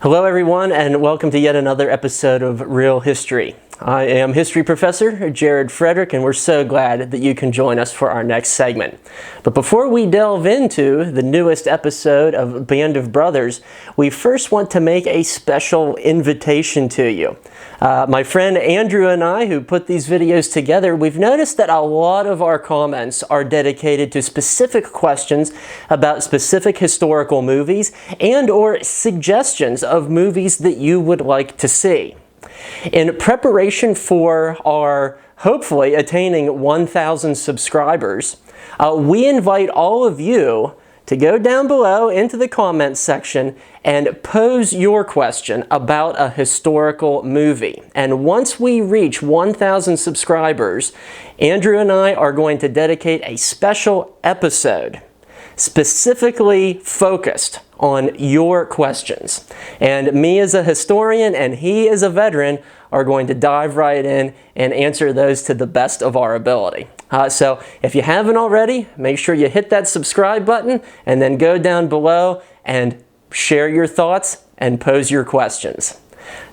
Hello everyone, and welcome to yet another episode of Real History. I am history professor Jared Frederick, and we're so glad that you can join us for our next segment. But before we delve into the newest episode of Band of Brothers, we first want to make a special invitation to you. My friend Andrew and I, who put these videos together, we've noticed that a lot of our comments are dedicated to specific questions about specific historical movies and or suggestions of movies that you would like to see. In preparation for our hopefully attaining 1,000 subscribers, we invite all of you to go down below into the comments section and pose your question about a historical movie. And once we reach 1,000 subscribers, Andrew and I are going to dedicate a special episode specifically focused on your questions. And me as a historian and he as a veteran are going to dive right in and answer those to the best of our ability. So if you haven't already, make sure you hit that subscribe button and then go down below and share your thoughts and pose your questions.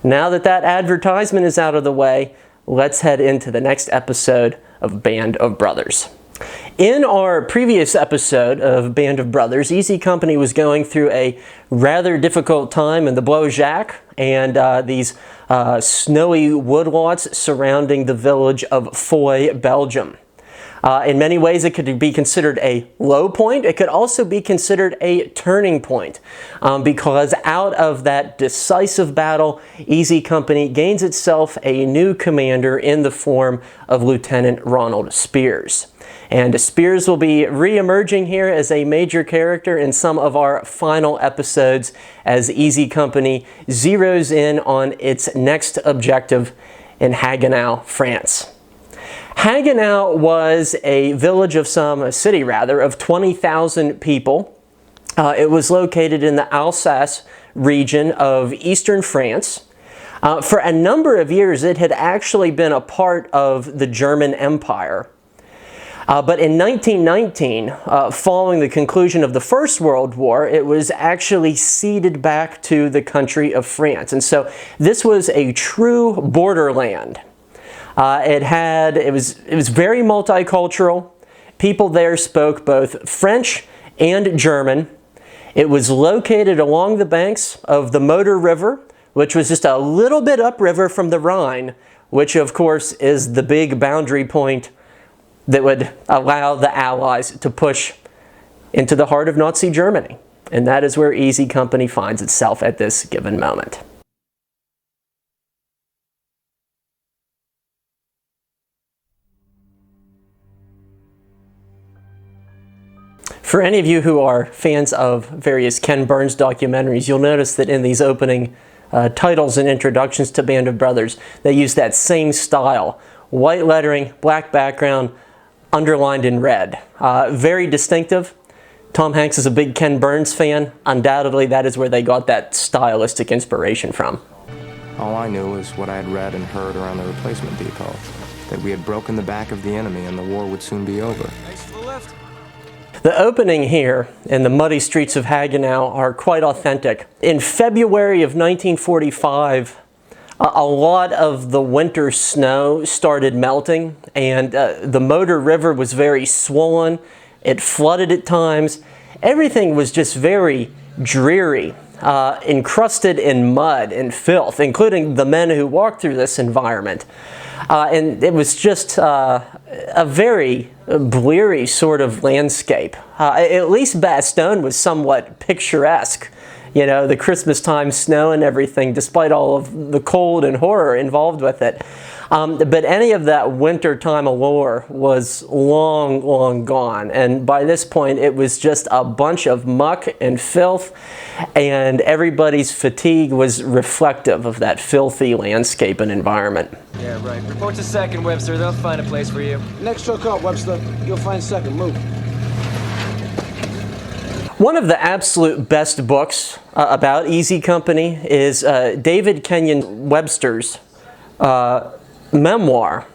Now that that advertisement is out of the way, let's head into the next episode of Band of Brothers. In our previous episode of Band of Brothers, Easy Company was going through a rather difficult time in the Blois-Jacques and these snowy woodlots surrounding the village of Foy, Belgium. In many ways, it could be considered a low point. It could also be considered a turning point because out of that decisive battle, Easy Company gains itself a new commander in the form of Lieutenant Ronald Spears. And Spears will be re-emerging here as a major character in some of our final episodes as Easy Company zeroes in on its next objective in Hagenau, France. Hagenau was a village of a city of 20,000 people. It was located in the Alsace region of eastern France. For a number of years, it had actually been a part of the German Empire. But in 1919, following the conclusion of the First World War, it was actually ceded back to the country of France. And so this was a true borderland. It was very multicultural. People there spoke both French and German. It was located along the banks of the Moder River, which was just a little bit upriver from the Rhine, which of course is the big boundary point that would allow the Allies to push into the heart of Nazi Germany. And that is where Easy Company finds itself at this given moment. For any of you who are fans of various Ken Burns documentaries, you'll notice that in these opening titles and introductions to Band of Brothers, they use that same style. White lettering, black background, underlined in red. Very distinctive. Tom Hanks is a big Ken Burns fan. Undoubtedly, that is where they got that stylistic inspiration from. All I knew was what I had read and heard around the replacement depot, that we had broken the back of the enemy and the war would soon be over. Thanks for the lift. The opening here in the muddy streets of Hagenau are quite authentic. In February of 1945, a lot of the winter snow started melting, and the Moder River was very swollen. It flooded at times. Everything was just very dreary, encrusted in mud and filth, including the men who walked through this environment. And it was just a very bleary sort of landscape. At least Bastogne was somewhat picturesque. You know, the Christmas time snow and everything, despite all of the cold and horror involved with it. But any of that wintertime allure was long, long gone. And by this point, it was just a bunch of muck and filth, and everybody's fatigue was reflective of that filthy landscape and environment. Yeah, right. Report to second, Webster. They'll find a place for you. Next truck up, Webster. You'll find second. Move. One of the absolute best books about Easy Company is David Kenyon Webster's memoir,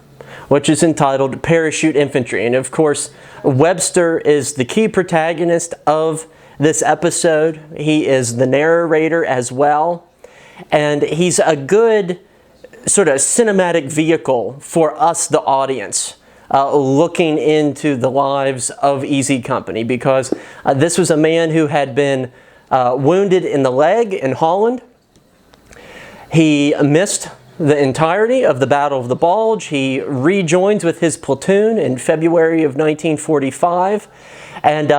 which is entitled Parachute Infantry. And of course, Webster is the key protagonist of this episode. He is the narrator as well. And he's a good sort of cinematic vehicle for us, the audience, looking into the lives of Easy Company, because this was a man who had been wounded in the leg in Holland. He missed the entirety of the Battle of the Bulge. He rejoins with his platoon in February of 1945. And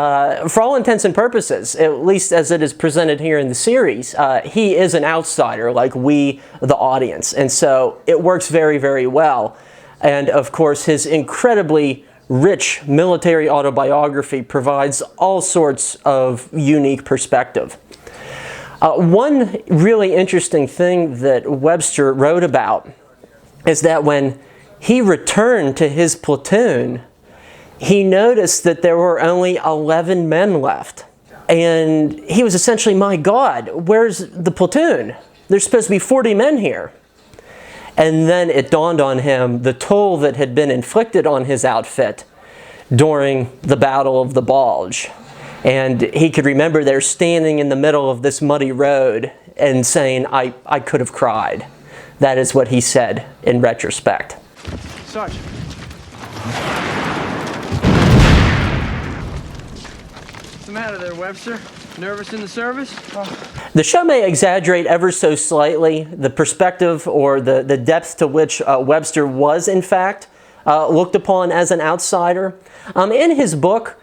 for all intents and purposes, at least as it is presented here in the series, he is an outsider like we, the audience. And so it works very, very well. And of course, his incredibly rich military autobiography provides all sorts of unique perspective. One really interesting thing that Webster wrote about is that when he returned to his platoon, he noticed that there were only 11 men left. And he was essentially, my God, where's the platoon? There's supposed to be 40 men here. And then it dawned on him the toll that had been inflicted on his outfit during the Battle of the Bulge. And he could remember there standing in the middle of this muddy road and saying, I could have cried. That is what he said in retrospect. Sarge. What's the matter there, Webster? Nervous in the service? The show may exaggerate ever so slightly the perspective or the depth to which Webster was, in fact, looked upon as an outsider. In his book,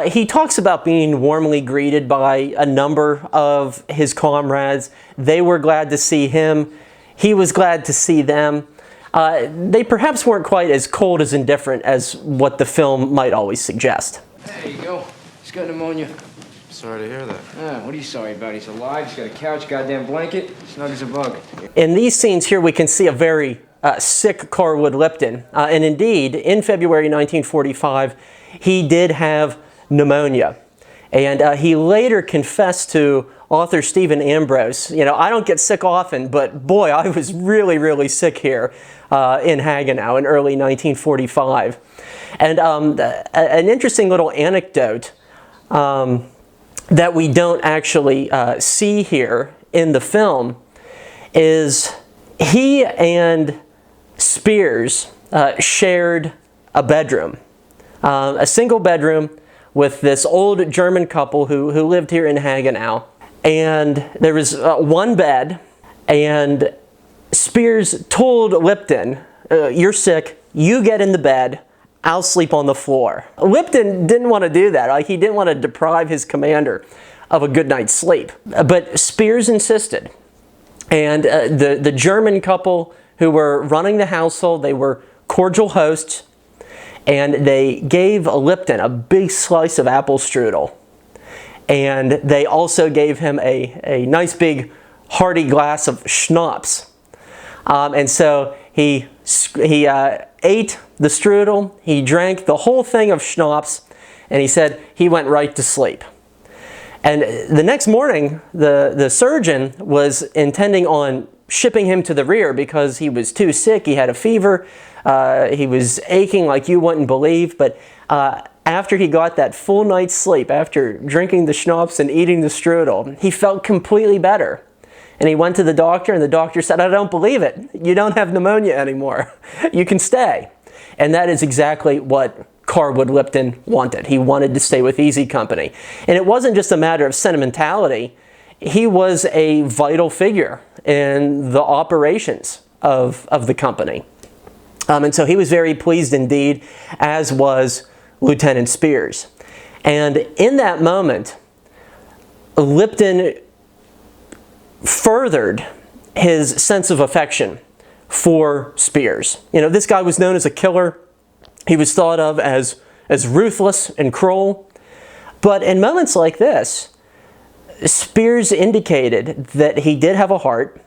he talks about being warmly greeted by a number of his comrades. They were glad to see him. He was glad to see them. They perhaps weren't quite as cold as indifferent as what the film might always suggest. There you go. He's got pneumonia. Sorry to hear that. What are you sorry about? He's alive. He's got a couch, goddamn blanket, snug as a bug. In these scenes here, we can see a very sick Carwood Lipton. And indeed, in February 1945, he did have pneumonia. And he later confessed to author Stephen Ambrose, I don't get sick often, but boy, I was really, really sick here in Hagenau in early 1945. And an interesting little anecdote that we don't actually see here in the film is he and Spiers shared a bedroom, a single bedroom with this old German couple who lived here in Hagenau. And there was one bed, and Spiers told Lipton, you're sick, you get in the bed, I'll sleep on the floor. Lipton didn't want to do that. Like, he didn't want to deprive his commander of a good night's sleep. But Spiers insisted. And the German couple who were running the household, they were cordial hosts, and they gave Lipton a big slice of apple strudel. And they also gave him a nice big hearty glass of schnapps. And so he ate the strudel, he drank the whole thing of schnapps, and he said he went right to sleep. And the next morning, the surgeon was intending on shipping him to the rear because he was too sick, he had a fever, he was aching like you wouldn't believe. But after he got that full night's sleep, after drinking the schnapps and eating the strudel, he felt completely better. And he went to the doctor, and the doctor said, I don't believe it. You don't have pneumonia anymore. You can stay. And that is exactly what Carwood Lipton wanted. He wanted to stay with Easy Company. And it wasn't just a matter of sentimentality. He was a vital figure in the operations of the company. And so he was very pleased indeed, as was Lieutenant Spiers. And in that moment, Lipton furthered his sense of affection for Spiers. This guy was known as a killer. He was thought of as ruthless and cruel. But in moments like this, Spiers indicated that he did have a heart,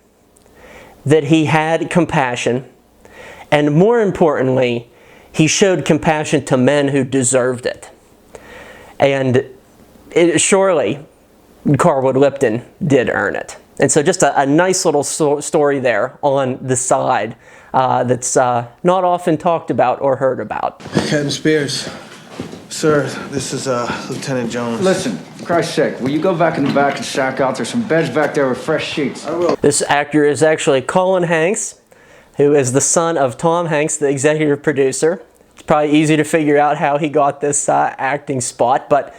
that he had compassion, and more importantly, he showed compassion to men who deserved it. And surely, Carwood Lipton did earn it. And so just a nice little story there on the side that's not often talked about or heard about. Captain Spiers. Sir, this is Lieutenant Jones. Listen, Christ's sake, will you go back in the back and sack out? There's some beds back there with fresh sheets. I will. This actor is actually Colin Hanks, who is the son of Tom Hanks, the executive producer. It's probably easy to figure out how he got this acting spot, but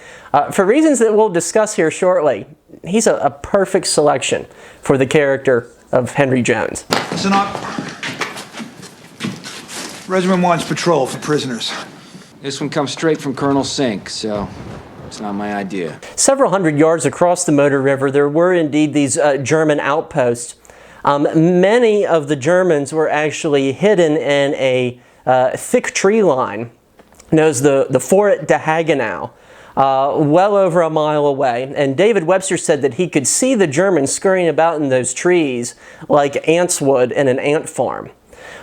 for reasons that we'll discuss here shortly, he's a perfect selection for the character of Henry Jones. Listen up. Regiment wants patrol for prisoners. This one comes straight from Colonel Sink, so it's not my idea. Several hundred yards across the Motor River, there were indeed these German outposts. Many of the Germans were actually hidden in a thick tree line, known as the Fort de Hagenau, well over a mile away. And David Webster said that he could see the Germans scurrying about in those trees like ants would in an ant farm.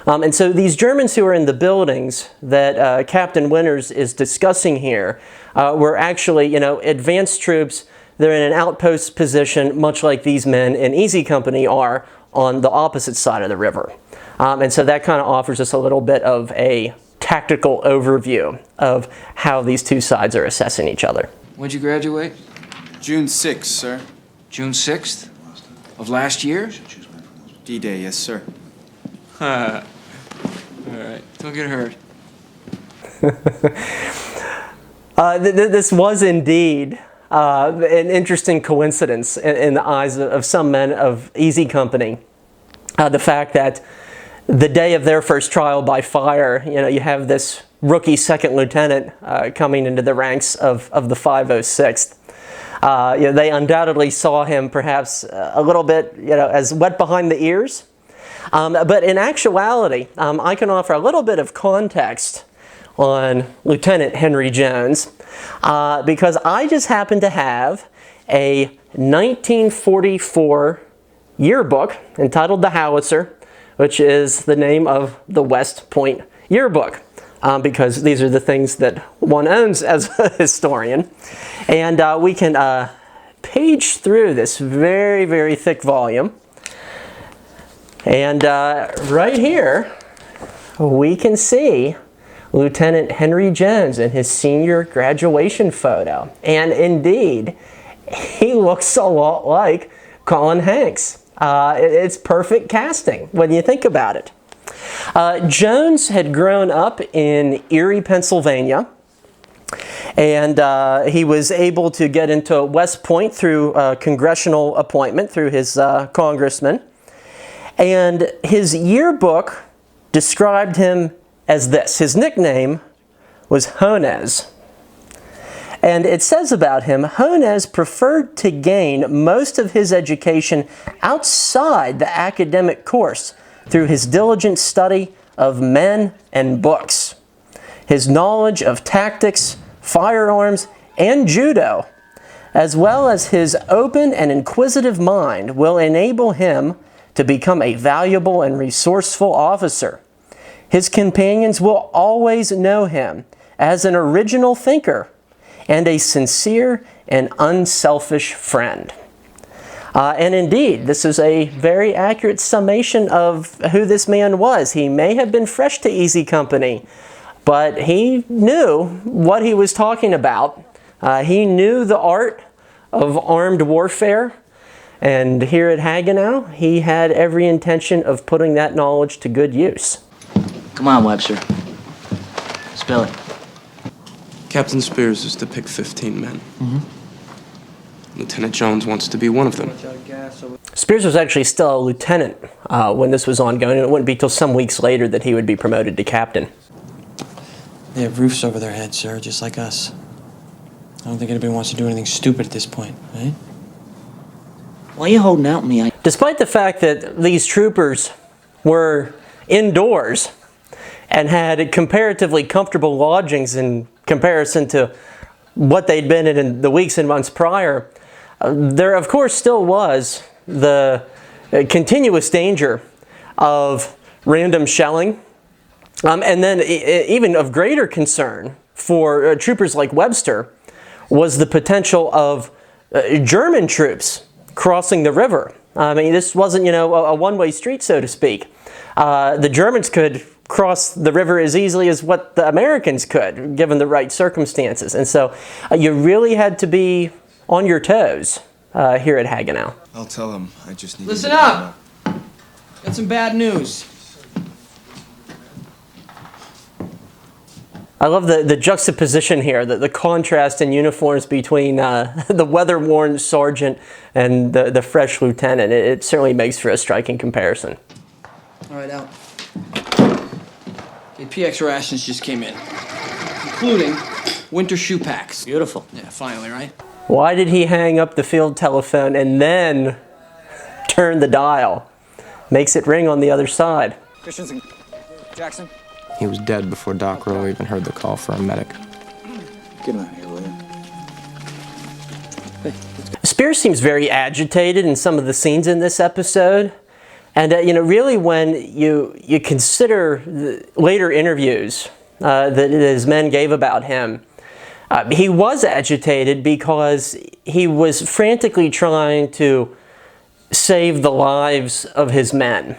And so these Germans who are in the buildings that Captain Winters is discussing here were actually, advanced troops. They're in an outpost position, much like these men in Easy Company are on the opposite side of the river. And so that kind of offers us a little bit of a tactical overview of how these two sides are assessing each other. When'd you graduate? June 6th, sir. June 6th? Of last year? D-Day, yes, sir. All right, don't get hurt. This was indeed an interesting coincidence in the eyes of some men of Easy Company. The fact that the day of their first trial by fire, you have this rookie second lieutenant coming into the ranks of the 506th. They undoubtedly saw him perhaps a little bit, as wet behind the ears. But in actuality, I can offer a little bit of context on Lieutenant Henry Jones because I just happen to have a 1944 yearbook entitled The Howitzer, which is the name of the West Point yearbook, because these are the things that one owns as a historian. And we can page through this very, very thick volume. And right here, we can see Lieutenant Henry Jones in his senior graduation photo. And indeed, he looks a lot like Colin Hanks. It's perfect casting when you think about it. Jones had grown up in Erie, Pennsylvania, and he was able to get into West Point through congressional appointment through his congressman. And his yearbook described him as this. His nickname was Jones. And it says about him, Jones preferred to gain most of his education outside the academic course through his diligent study of men and books. His knowledge of tactics, firearms, and judo, as well as his open and inquisitive mind, will enable him to become a valuable and resourceful officer. His companions will always know him as an original thinker and a sincere and unselfish friend. And indeed, this is a very accurate summation of who this man was. He may have been fresh to Easy Company, but he knew what he was talking about. He knew the art of armed warfare. And here at Hagenau, he had every intention of putting that knowledge to good use. Come on, Webster. Spill it. Captain Spears is to pick 15 men. Lieutenant Jones wants to be one of them. Spears was actually still a lieutenant when this was ongoing, and it wouldn't be till some weeks later that he would be promoted to captain. They have roofs over their heads, sir, just like us. I don't think anybody wants to do anything stupid at this point, right? Why are you holding out on me? Despite the fact that these troopers were indoors and had comparatively comfortable lodgings in comparison to what they'd been in the weeks and months prior, there of course still was the continuous danger of random shelling, and then even of greater concern for troopers like Webster was the potential of German troops crossing the river. I mean, this wasn't, a one-way street, so to speak. The Germans could cross the river as easily as what the Americans could, given the right circumstances. And so you really had to be on your toes here at Hagenau. I'll tell him. I just need Listen to up! Got some bad news. I love the juxtaposition here, the contrast in uniforms between the weather-worn sergeant and the fresh lieutenant. It certainly makes for a striking comparison. All right, out. Okay, PX rations just came in, including winter shoe packs. Beautiful. Yeah, finally, right? Why did he hang up the field telephone and then turn the dial? Makes it ring on the other side. Christensen. Jackson. He was dead before Doc Rowe even heard the call for a medic. Get him out of here, will you? Spears seems very agitated in some of the scenes in this episode. And, really when you consider the later interviews that his men gave about him, he was agitated because he was frantically trying to save the lives of his men.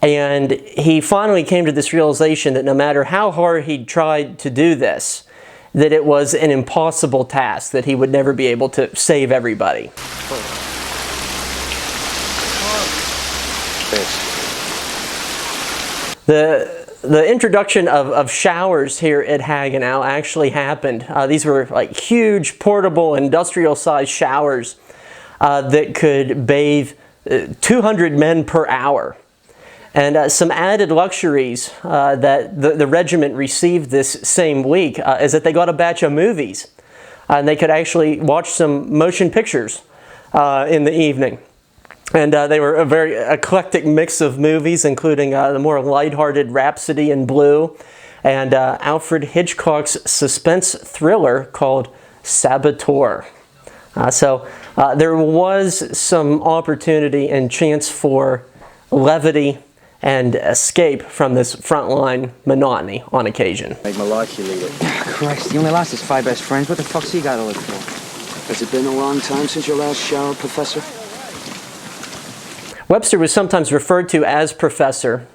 And he finally came to this realization that no matter how hard he tried to do this, that it was an impossible task, that he would never be able to save everybody. The introduction of showers here at Hagenau actually happened. These were like huge, portable, industrial-sized showers that could bathe 200 men per hour. And some added luxuries that the regiment received this same week is that they got a batch of movies. And they could actually watch some motion pictures in the evening. And they were a very eclectic mix of movies, including the more lighthearted Rhapsody in Blue and Alfred Hitchcock's suspense thriller called Saboteur. So there was some opportunity and chance for levity and escape from this frontline monotony on occasion. Make my life you lead it. Christ, he only lost his 5 best friends. What the fuck's he got to live for? Has it been a long time since your last shower, Professor? Webster was sometimes referred to as Professor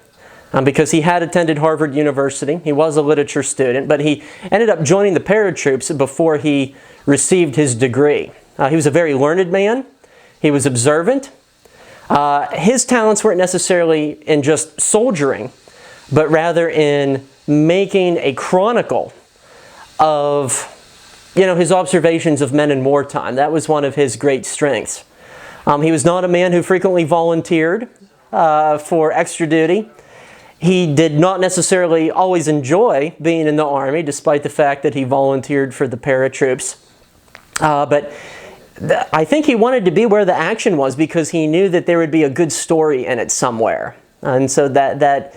because he had attended Harvard University. He was a literature student, but he ended up joining the paratroops before he received his degree. He was a very learned man. He was observant. His talents weren't necessarily in just soldiering, but rather in making a chronicle of, his observations of men in wartime. That was one of his great strengths. He was not a man who frequently volunteered for extra duty. He did not necessarily always enjoy being in the Army, despite the fact that he volunteered for the paratroops. But I think he wanted to be where the action was because he knew that there would be a good story in it somewhere. And so that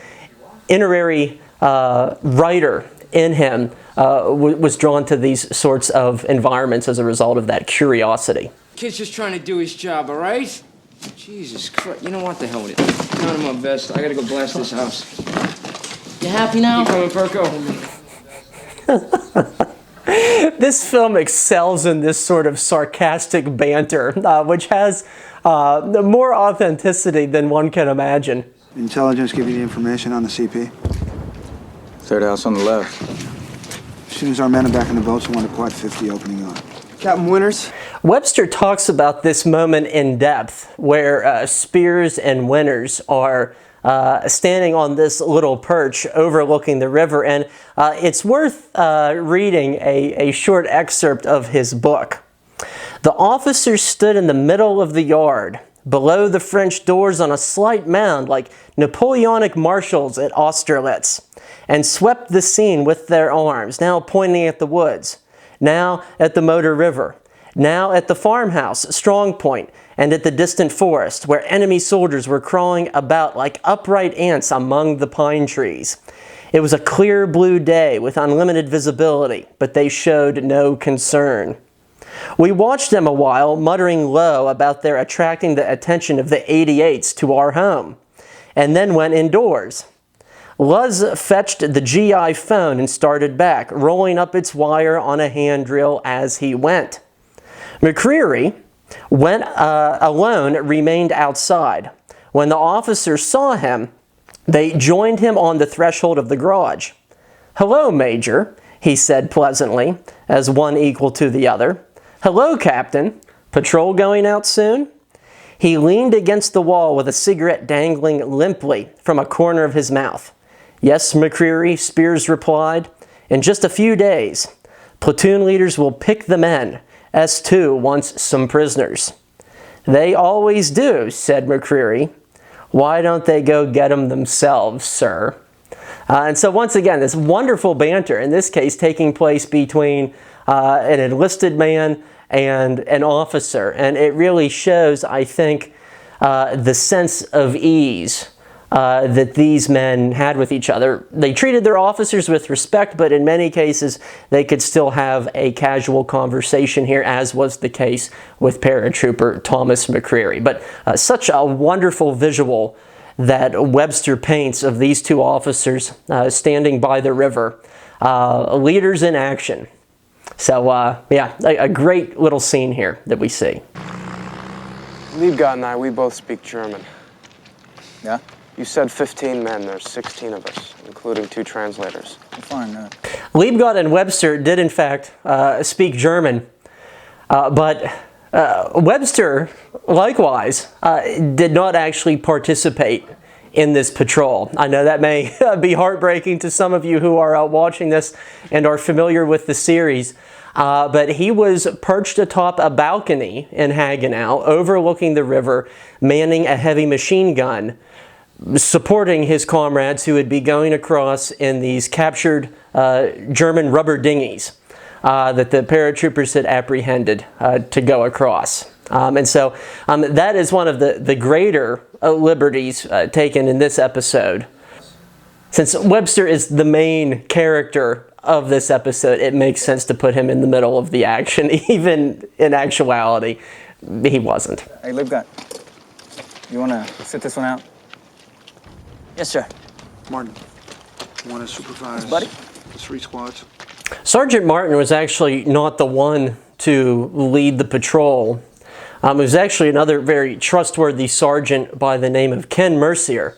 literary writer in him was drawn to these sorts of environments as a result of that curiosity. Kid's just trying to do his job, all right? Jesus Christ. You know what, the hell with it. None of my best. I gotta go blast this house. You happy now? You coming, Perko? This film excels in this sort of sarcastic banter, which has more authenticity than one can imagine. Intelligence give you the information on the CP? Third house on the left. As soon as our men are back in the boats, we want a Quad 50 opening on. Captain Winters? Webster talks about this moment in depth where Spears and Winters are standing on this little perch overlooking the river, and it's worth reading a short excerpt of his book. The officers stood in the middle of the yard, below the French doors on a slight mound like Napoleonic marshals at Austerlitz, and swept the scene with their arms, now pointing at the woods, now at the Motor River, now at the farmhouse, Strong Point, and at the distant forest, where enemy soldiers were crawling about like upright ants among the pine trees. It was a clear blue day with unlimited visibility, but they showed no concern. We watched them a while, muttering low about their attracting the attention of the 88s to our home, and then went indoors. Luz fetched the GI phone and started back, rolling up its wire on a hand drill as he went. McCreary alone remained outside. When the officers saw him, they joined him on the threshold of the garage. "Hello, Major," he said pleasantly, as one equal to the other. "Hello, Captain. Patrol going out soon?" He leaned against the wall with a cigarette dangling limply from a corner of his mouth. "Yes, McCreary," Spears replied. "In just a few days. Platoon leaders will pick the men. S2 wants some prisoners." "They always do," said McCreary. "Why don't they go get them themselves, sir?" And so once again, this wonderful banter, in this case taking place between an enlisted man and an officer. And it really shows, I think, the sense of ease that these men had with each other. They treated their officers with respect, but in many cases they could still have a casual conversation here, as was the case with paratrooper Thomas McCreary. But such a wonderful visual that Webster paints of these two officers standing by the river, leaders in action. So yeah, a great little scene here that we see. Liebgott and I, we both speak German. Yeah? You said 15 men. There's 16 of us, including 2 translators. Fine. Liebgott and Webster did in fact speak German, but Webster likewise did not actually participate in this patrol. I know that may be heartbreaking to some of you who are watching this and are familiar with the series, but he was perched atop a balcony in Hagenau overlooking the river, manning a heavy machine gun, supporting his comrades who would be going across in these captured German rubber dinghies that the paratroopers had apprehended to go across. And so that is one of the greater liberties taken in this episode. Since Webster is the main character of this episode, it makes sense to put him in the middle of the action. Even in actuality, he wasn't. Hey, Liebgott, you want to sit this one out? Yes, sir. Martin, you want to supervise buddy? the 3 squads? Sergeant Martin was actually not the one to lead the patrol. It was actually another very trustworthy sergeant by the name of Ken Mercier,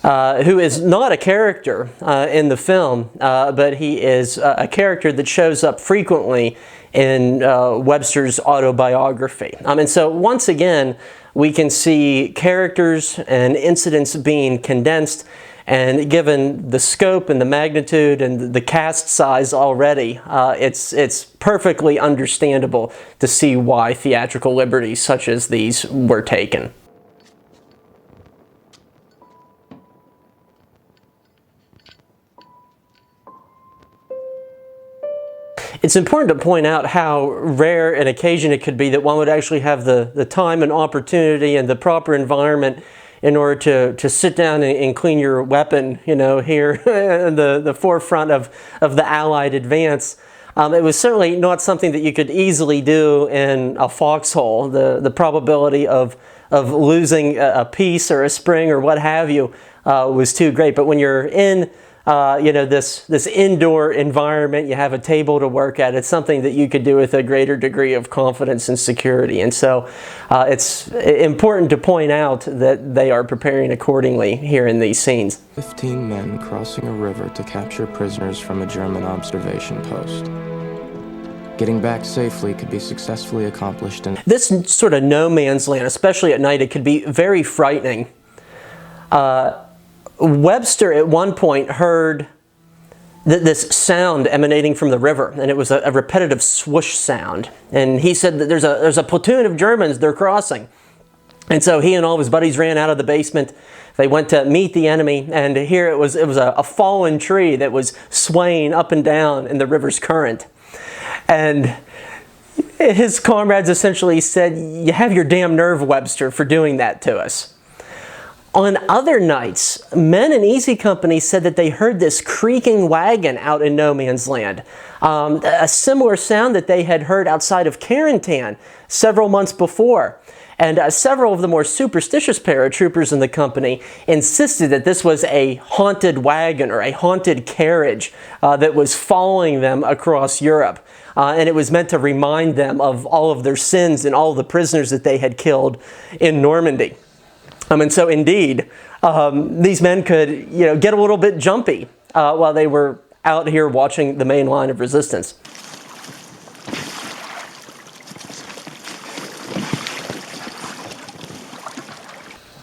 who is not a character in the film, but he is a character that shows up frequently in Webster's autobiography. And so once again, we can see characters and incidents being condensed, and given the scope and the magnitude and the cast size already, it's perfectly understandable to see why theatrical liberties such as these were taken. It's important to point out how rare an occasion it could be that one would actually have the time and opportunity and the proper environment in order to sit down and clean your weapon, you know, here in the forefront of the Allied advance. It was certainly not something that you could easily do in a foxhole. The probability of losing a piece or a spring or what have you was too great. But when you're in you know, this indoor environment, you have a table to work at, it's something that you could do with a greater degree of confidence and security. And so it's important to point out that they are preparing accordingly here in these scenes. 15 men crossing a river to capture prisoners from a German observation post. Getting back safely could be successfully accomplished in this sort of no man's land, especially at night, it could be very frightening. Webster at one point heard this sound emanating from the river, and it was a repetitive swoosh sound. And he said that there's a platoon of Germans, they're crossing. And so he and all of his buddies ran out of the basement. They went to meet the enemy, and here it was a fallen tree that was swaying up and down in the river's current. And his comrades essentially said, "You have your damn nerve, Webster, for doing that to us." On other nights, men in Easy Company said that they heard this creaking wagon out in no man's land, a similar sound that they had heard outside of Carentan several months before. And several of the more superstitious paratroopers in the company insisted that this was a haunted wagon or a haunted carriage that was following them across Europe. And it was meant to remind them of all of their sins and all of the prisoners that they had killed in Normandy. And so indeed, these men could, you know, get a little bit jumpy while they were out here watching the main line of resistance.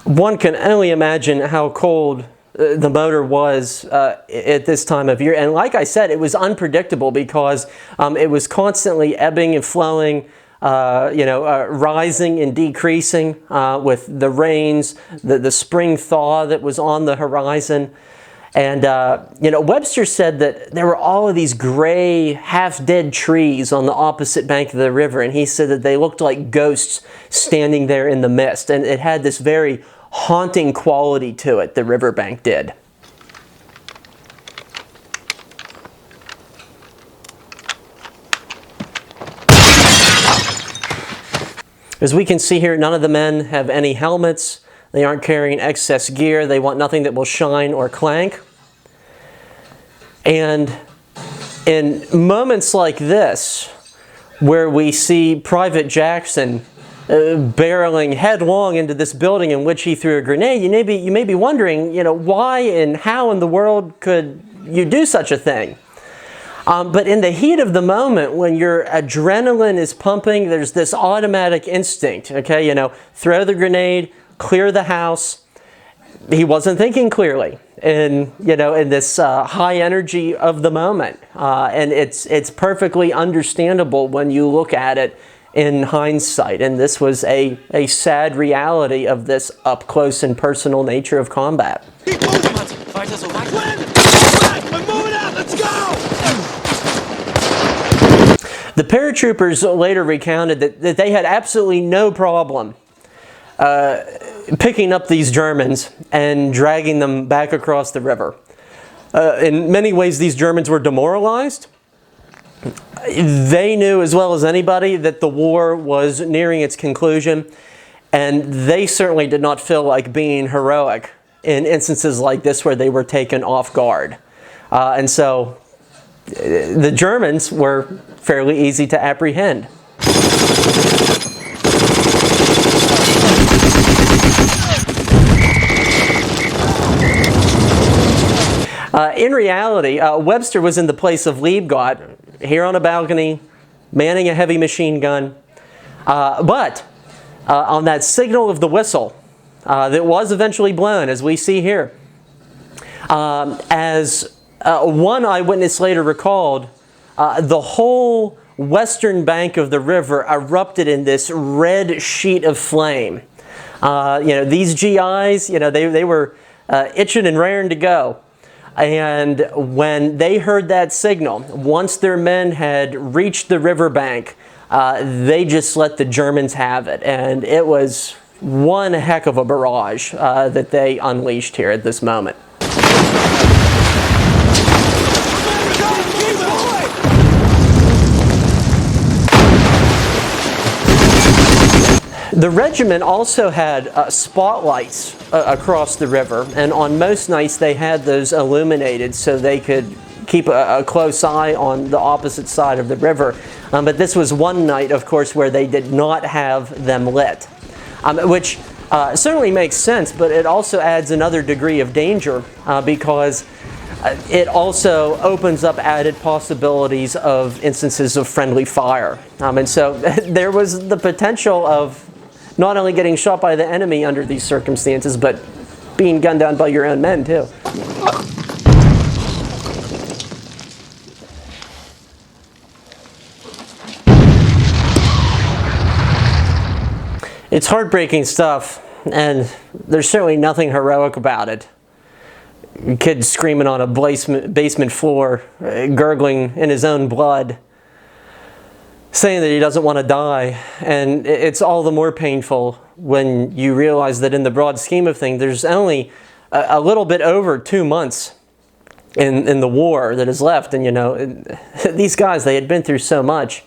One can only imagine how cold the motor was at this time of year. And like I said, it was unpredictable because it was constantly ebbing and flowing, rising and decreasing with the rains, the spring thaw that was on the horizon. And, Webster said that there were all of these gray, half-dead trees on the opposite bank of the river, and he said that they looked like ghosts standing there in the mist. And it had this very haunting quality to it, the riverbank did. As we can see here, none of the men have any helmets. They aren't carrying excess gear. They want nothing that will shine or clank. And in moments like this, where we see Private Jackson barreling headlong into this building in which he threw a grenade, you may be wondering, why and how in the world could you do such a thing? But in the heat of the moment, when your adrenaline is pumping, there's this automatic instinct, okay? Throw the grenade, clear the house. He wasn't thinking clearly in this high energy of the moment. And it's perfectly understandable when you look at it in hindsight. And this was a sad reality of this up close and personal nature of combat. Keep moving! We're moving out! Let's go! The paratroopers later recounted that they had absolutely no problem picking up these Germans and dragging them back across the river. In many ways, these Germans were demoralized. They knew as well as anybody that the war was nearing its conclusion, and they certainly did not feel like being heroic in instances like this where they were taken off guard. And so the Germans were fairly easy to apprehend. In reality, Webster was in the place of Liebgott, here on a balcony, manning a heavy machine gun. But on that signal of the whistle that was eventually blown, as we see here, as one eyewitness later recalled, the whole western bank of the river erupted in this red sheet of flame. These GIs, they were itching and raring to go. And when they heard that signal, once their men had reached the riverbank, they just let the Germans have it. And it was one heck of a barrage that they unleashed here at this moment. The regiment also had spotlights across the river, and on most nights they had those illuminated so they could keep a close eye on the opposite side of the river. But this was one night, of course, where they did not have them lit, which certainly makes sense, but it also adds another degree of danger because it also opens up added possibilities of instances of friendly fire. And so there was the potential of not only getting shot by the enemy under these circumstances, but being gunned down by your own men, too. It's heartbreaking stuff, and there's certainly nothing heroic about it. A kid screaming on a basement floor, gurgling in his own blood, saying that he doesn't want to die. And it's all the more painful when you realize that in the broad scheme of things, there's only a little bit over 2 months in the war that is left. And these guys, they had been through so much.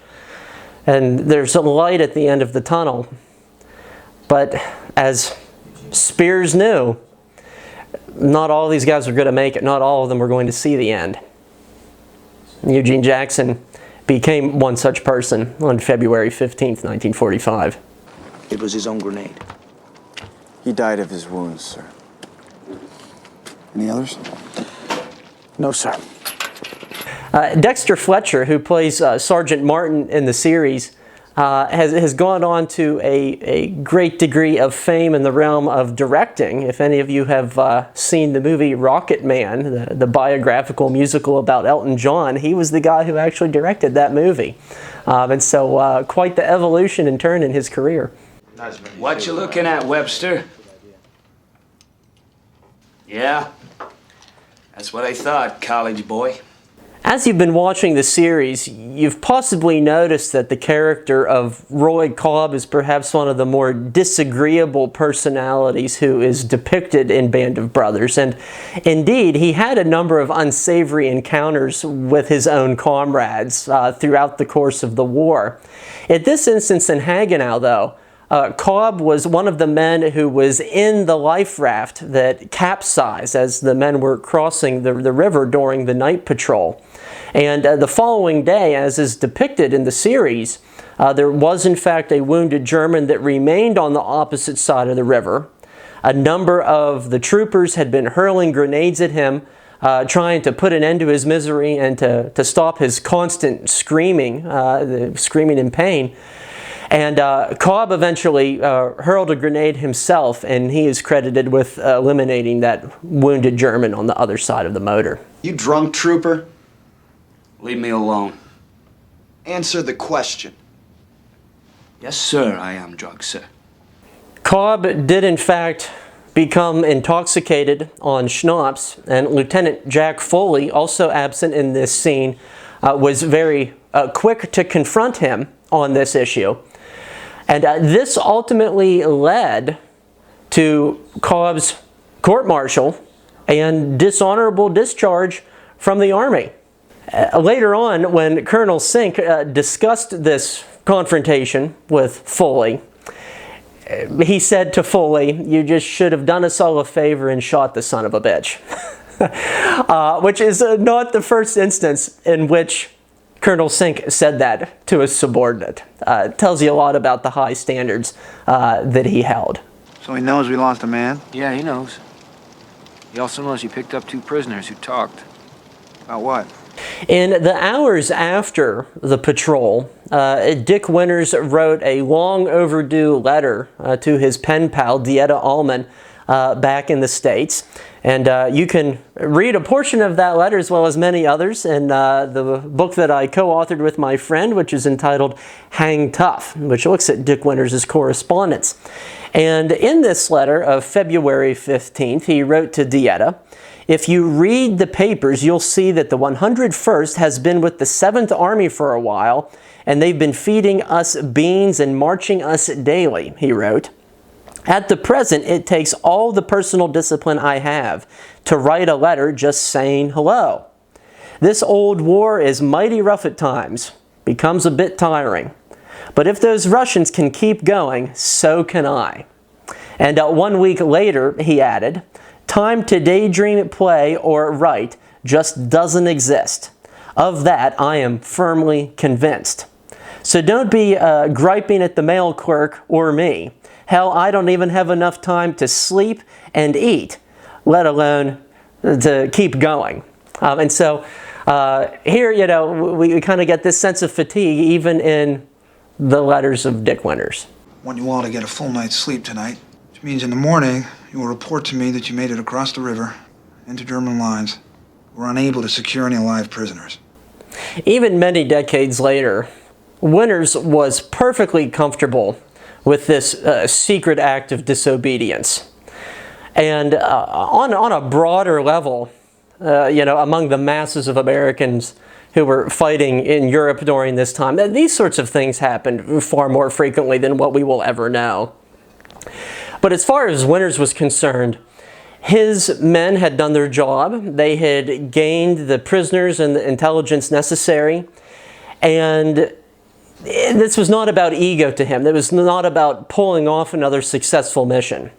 And there's a light at the end of the tunnel. But as Spears knew, not all these guys were going to make it. Not all of them were going to see the end. Eugene Jackson became one such person on February 15th, 1945. It was his own grenade. He died of his wounds, sir. Any others? No, sir. Dexter Fletcher, who plays Sergeant Martin in the series, has gone on to a great degree of fame in the realm of directing. If any of you have seen the movie Rocket Man, the biographical musical about Elton John, he was the guy who actually directed that movie. And so quite the evolution and turn in his career. What you looking at, Webster? Yeah? That's what I thought, college boy. As you've been watching the series, you've possibly noticed that the character of Roy Cobb is perhaps one of the more disagreeable personalities who is depicted in Band of Brothers. And indeed, he had a number of unsavory encounters with his own comrades throughout the course of the war. At this instance in Hagenau, though, Cobb was one of the men who was in the life raft that capsized as the men were crossing the river during the night patrol. And the following day, as is depicted in the series, there was in fact a wounded German that remained on the opposite side of the river. A number of the troopers had been hurling grenades at him, trying to put an end to his misery and to stop his constant screaming, screaming in pain. And Cobb eventually hurled a grenade himself, and he is credited with eliminating that wounded German on the other side of the motor. You drunk, trooper? Leave me alone. Answer the question. Yes, sir, I am drunk, sir. Cobb did in fact become intoxicated on schnapps, and Lieutenant Jack Foley, also absent in this scene, was very quick to confront him on this issue. And this ultimately led to Cobb's court-martial and dishonorable discharge from the Army. Later on, when Colonel Sink discussed this confrontation with Foley, he said to Foley, "You just should have done us all a favor and shot the son of a bitch." Which is not the first instance in which Colonel Sink said that to a subordinate. It tells you a lot about the high standards that he held. So he knows we lost a man? Yeah, he knows. He also knows he picked up 2 prisoners who talked. About what? In the hours after the patrol, Dick Winters wrote a long overdue letter to his pen pal, Dieta Allman, back in the States. And you can read a portion of that letter as well as many others in the book that I co-authored with my friend, which is entitled Hang Tough, which looks at Dick Winters' correspondence. And in this letter of February 15th, he wrote to Dieta, "If you read the papers, you'll see that the 101st has been with the 7th Army for a while, and they've been feeding us beans and marching us daily," he wrote. "At the present, it takes all the personal discipline I have to write a letter just saying hello. This old war is mighty rough at times, becomes a bit tiring. But if those Russians can keep going, so can I." And 1 week later, he added, "Time to daydream, play, or write just doesn't exist. Of that, I am firmly convinced. So don't be griping at the mail clerk or me. Hell, I don't even have enough time to sleep and eat, let alone to keep going." And so here, you know, we kind of get this sense of fatigue even in the letters of Dick Winters. I want you all to get a full night's sleep tonight, which means in the morning you will report to me that you made it across the river into German lines. We're unable to secure any live prisoners. Even many decades later, Winters was perfectly comfortable with this secret act of disobedience. And on a broader level, you know, among the masses of Americans who were fighting in Europe during this time, these sorts of things happened far more frequently than what we will ever know. But as far as Winters was concerned, his men had done their job. They had gained the prisoners and the intelligence necessary. And this was not about ego to him. It was not about pulling off another successful mission.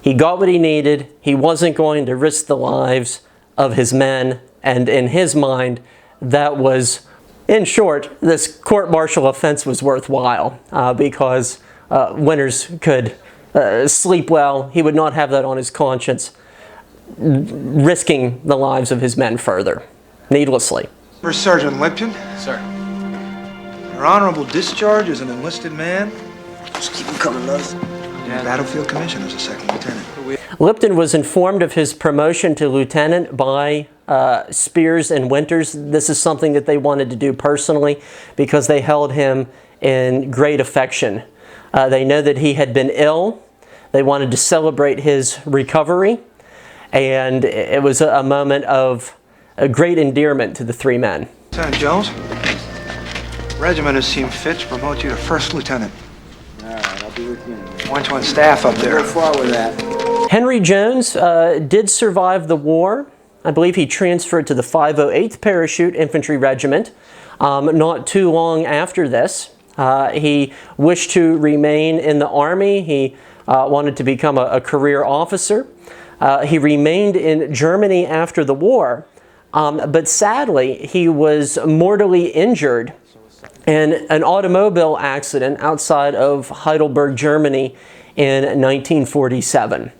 He got what he needed. He wasn't going to risk the lives of his men. And in his mind, that was, in short, this court-martial offense was worthwhile because Winters could sleep well. He would not have that on his conscience, risking the lives of his men further, needlessly. First Sergeant Lipton? Sir. Your honorable discharge as an enlisted man. Just keep them coming, Luz. Yeah, battlefield commission as a second lieutenant. Lipton was informed of his promotion to lieutenant by Spears and Winters. This is something that they wanted to do personally because they held him in great affection. They know that he had been ill. They wanted to celebrate his recovery, and it was a moment of a great endearment to the three men. Lieutenant Jones, regiment has seen fit to promote you to first lieutenant. All right, I'll be with you. Want you on staff up there. Go far with that. Henry Jones did survive the war. I believe he transferred to the 508th Parachute Infantry Regiment not too long after this. He wished to remain in the Army. He wanted to become a career officer. He remained in Germany after the war, but sadly he was mortally injured in an automobile accident outside of Heidelberg, Germany in 1947.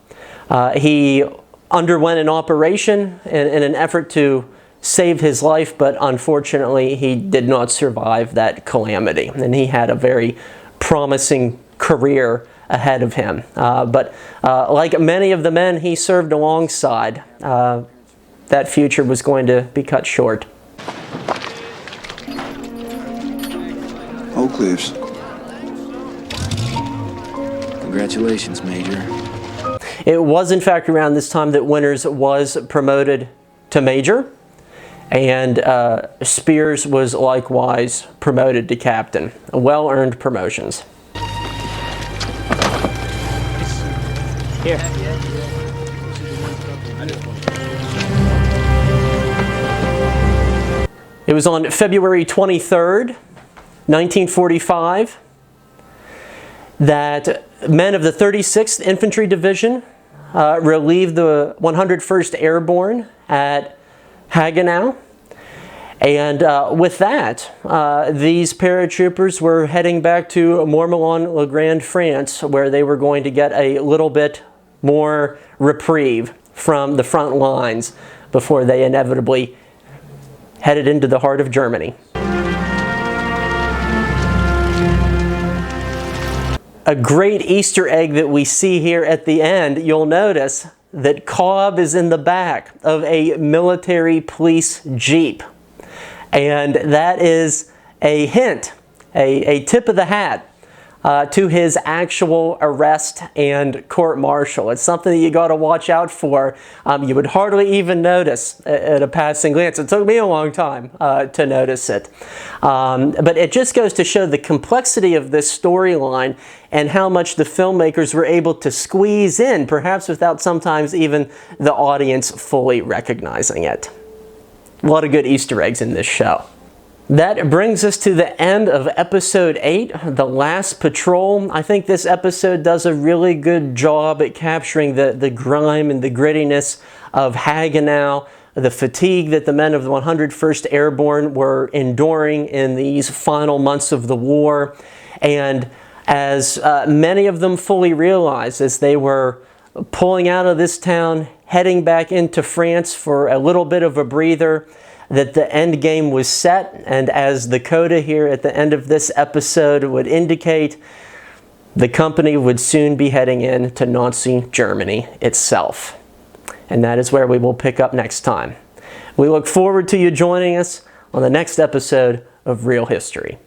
He underwent an operation in an effort to save his life, but unfortunately he did not survive that calamity, and he had a very promising career ahead of him. But like many of the men he served alongside, that future was going to be cut short. Oak leaves. Congratulations, Major. It was in fact around this time that Winters was promoted to Major, and Spears was likewise promoted to Captain. Well-earned promotions. Here. It was on February 23rd, 1945, that men of the 36th Infantry Division relieved the 101st Airborne at Hagenau. And with that, these paratroopers were heading back to Mourmelon-le-Grand, France, where they were going to get a little bit more reprieve from the front lines before they inevitably headed into the heart of Germany. A great Easter egg that we see here at the end, you'll notice that Cobb is in the back of a military police jeep. And that is a hint, a tip of the hat to his actual arrest and court-martial. It's something that you got to watch out for. You would hardly even notice at a passing glance. It took me a long time to notice it. But it just goes to show the complexity of this storyline and how much the filmmakers were able to squeeze in, perhaps without sometimes even the audience fully recognizing it. A lot of good Easter eggs in this show. That brings us to the end of episode 8, The Last Patrol. I think this episode does a really good job at capturing the grime and the grittiness of Hagenau, the fatigue that the men of the 101st Airborne were enduring in these final months of the war. And as many of them fully realized as they were pulling out of this town, heading back into France for a little bit of a breather, that the end game was set, and as the coda here at the end of this episode would indicate, the company would soon be heading into Nazi Germany itself. And that is where we will pick up next time. We look forward to you joining us on the next episode of Real History.